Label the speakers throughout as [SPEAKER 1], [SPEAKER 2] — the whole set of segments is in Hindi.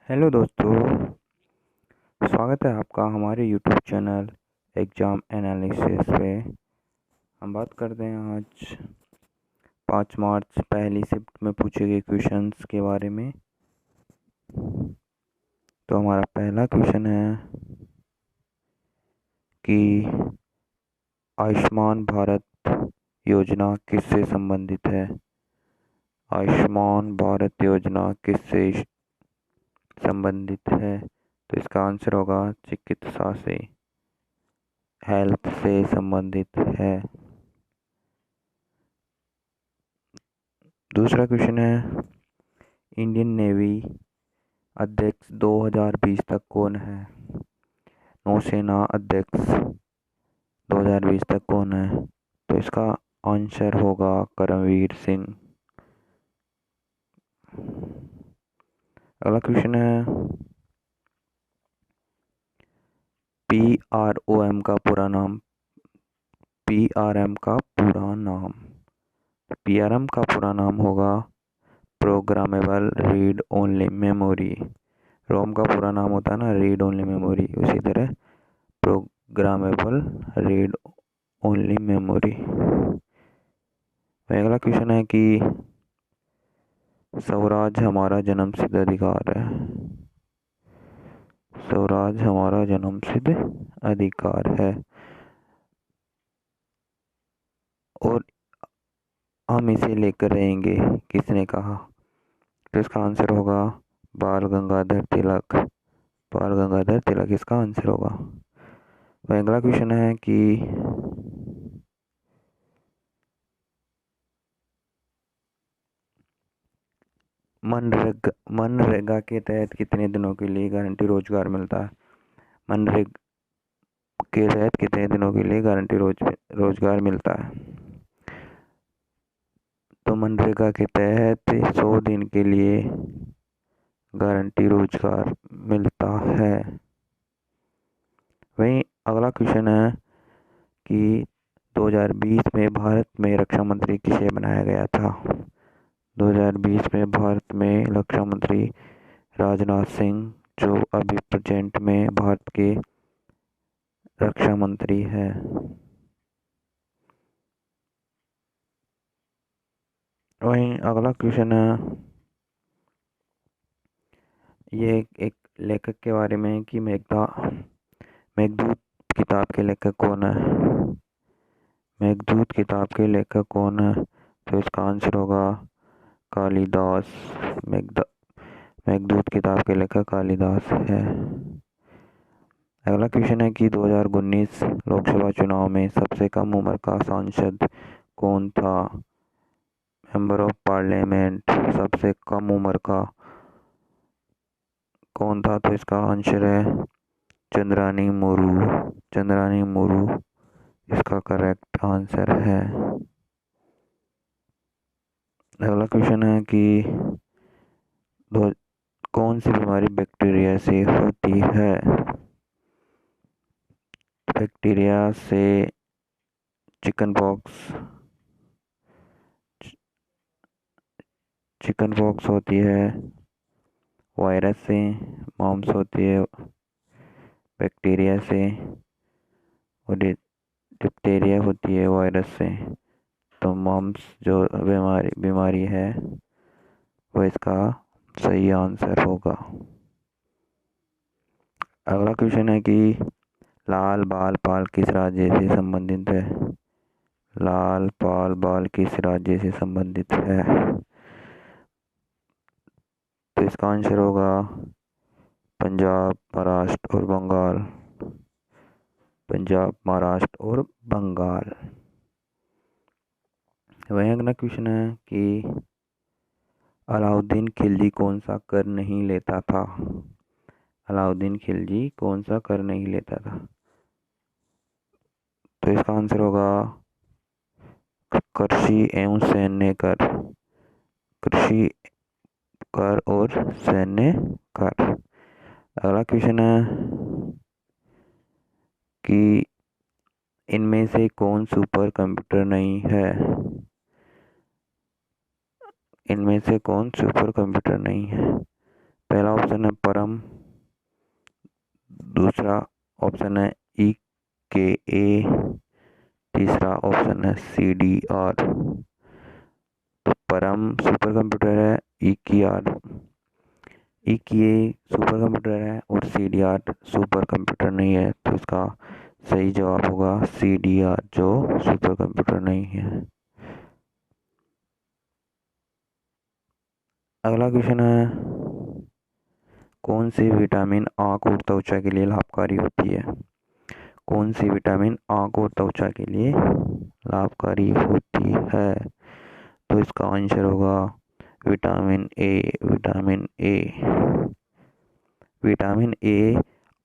[SPEAKER 1] हेलो दोस्तों। स्वागत है आपका हमारे यूट्यूब चैनल एग्ज़ाम एनालिसिस पे। हम बात करते हैं आज 5 मार्च पहली शिफ्ट में पूछे गए क्वेश्चंस के बारे में। तो हमारा पहला क्वेश्चन है कि आयुष्मान भारत योजना किससे संबंधित है। आयुष्मान भारत योजना किससे संबंधित है? तो इसका आंसर होगा चिकित्सा से, हेल्थ से संबंधित है। दूसरा क्वेश्चन है इंडियन नेवी अध्यक्ष 2020 तक कौन है। नौसेना अध्यक्ष 2020 तक कौन है? तो इसका आंसर होगा करमवीर सिंह। अगला क्वेश्चन है PROM का पूरा नाम। PRM का पूरा नाम PRM का पूरा नाम होगा प्रोग्रामेबल रीड ओनली मेमोरी। रोम का पूरा नाम होता है ना रीड ओनली मेमोरी, उसी तरह प्रोग्रामेबल रीड ओनली मेमोरी। अगला क्वेश्चन है कि स्वराज हमारा जन्मसिद्ध अधिकार है। स्वराज हमारा जन्मसिद्ध अधिकार है और हम इसे लेकर रहेंगे, किसने कहा? तो इसका आंसर होगा बाल गंगाधर तिलक। बाल गंगाधर तिलक इसका आंसर होगा। अगला क्वेश्चन है कि मनरेगा के तहत कितने दिनों के लिए गारंटी रोजगार मिलता है। मनरेगा के तहत कितने दिनों के लिए गारंटी रोजगार मिलता है? तो मनरेगा के तहत 100 दिन के लिए गारंटी रोजगार मिलता है। वहीं अगला क्वेश्चन है कि 2020 में भारत में रक्षा मंत्री किसे बनाया गया था। 2020 में भारत में रक्षा मंत्री राजनाथ सिंह, जो अभी प्रेजेंट में भारत के रक्षा मंत्री है। वहीं अगला क्वेश्चन है ये एक लेखक के बारे में कि मेघदूत किताब के लेखक कौन है। मेघदूत किताब के लेखक कौन है? तो इसका आंसर होगा कालिदास। मेघदूत किताब के लेखक कालिदास है। अगला क्वेश्चन है कि 2019 लोकसभा चुनाव में सबसे कम उम्र का सांसद कौन था। मेंबर ऑफ पार्लियामेंट सबसे कम उम्र का कौन था? तो इसका आंसर है चंद्रानी मुर्मू। चंद्रानी मुर्मू इसका करेक्ट आंसर है। अगला क्वेश्चन है कि कौन सी बीमारी बैक्टीरिया से होती है। बैक्टीरिया से चिकन पॉक्स होती है, वायरस से मॉम्स होती है बैक्टीरिया से, और डिप्थीरिया होती है वायरस से। तो मॉम्स जो बीमारी है वो इसका सही आंसर होगा। अगला क्वेश्चन है कि लाल बाल पाल किस राज्य से संबंधित है। लाल पाल बाल किस राज्य से संबंधित है? तो इसका आंसर होगा पंजाब, महाराष्ट्र और बंगाल। पंजाब, महाराष्ट्र और बंगाल। वही अगला क्वेश्चन है कि अलाउद्दीन खिलजी कौन सा कर नहीं लेता था। अलाउद्दीन खिलजी कौन सा कर नहीं लेता था? तो इसका आंसर होगा कृषि एवं सैन्य कर। कृषि कर और सैन्य कर। अगला क्वेश्चन है कि इनमें से कौन सुपर कंप्यूटर नहीं है। इनमें से कौन सुपर कंप्यूटर नहीं है? पहला ऑप्शन है परम, दूसरा ऑप्शन है EKA, तीसरा ऑप्शन है CDR। तो परम सुपर कंप्यूटर है, EKA सुपर कंप्यूटर है और CDR सुपर कंप्यूटर नहीं है। तो इसका सही जवाब होगा CDR, जो सुपर कंप्यूटर नहीं है। अगला क्वेश्चन है, कौन सी विटामिन आँख और त्वचा के लिए लाभकारी होती है? कौन सी विटामिन आँख और त्वचा के लिए लाभकारी होती है? तो इसका आंसर होगा विटामिन ए। विटामिन ए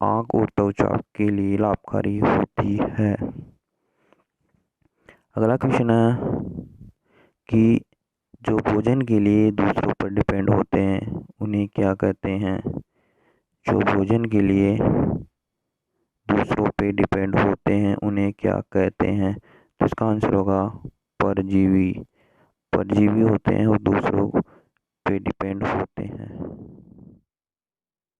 [SPEAKER 1] आँख और त्वचा के लिए लाभकारी होती है। अगला क्वेश्चन है कि जो भोजन के लिए दूसरों पर डिपेंड होते हैं उन्हें क्या कहते हैं? जो भोजन के लिए दूसरों पे डिपेंड होते हैं उन्हें क्या कहते हैं? तो इसका आंसर होगा परजीवी। परजीवी होते हैं और दूसरों पे डिपेंड होते हैं।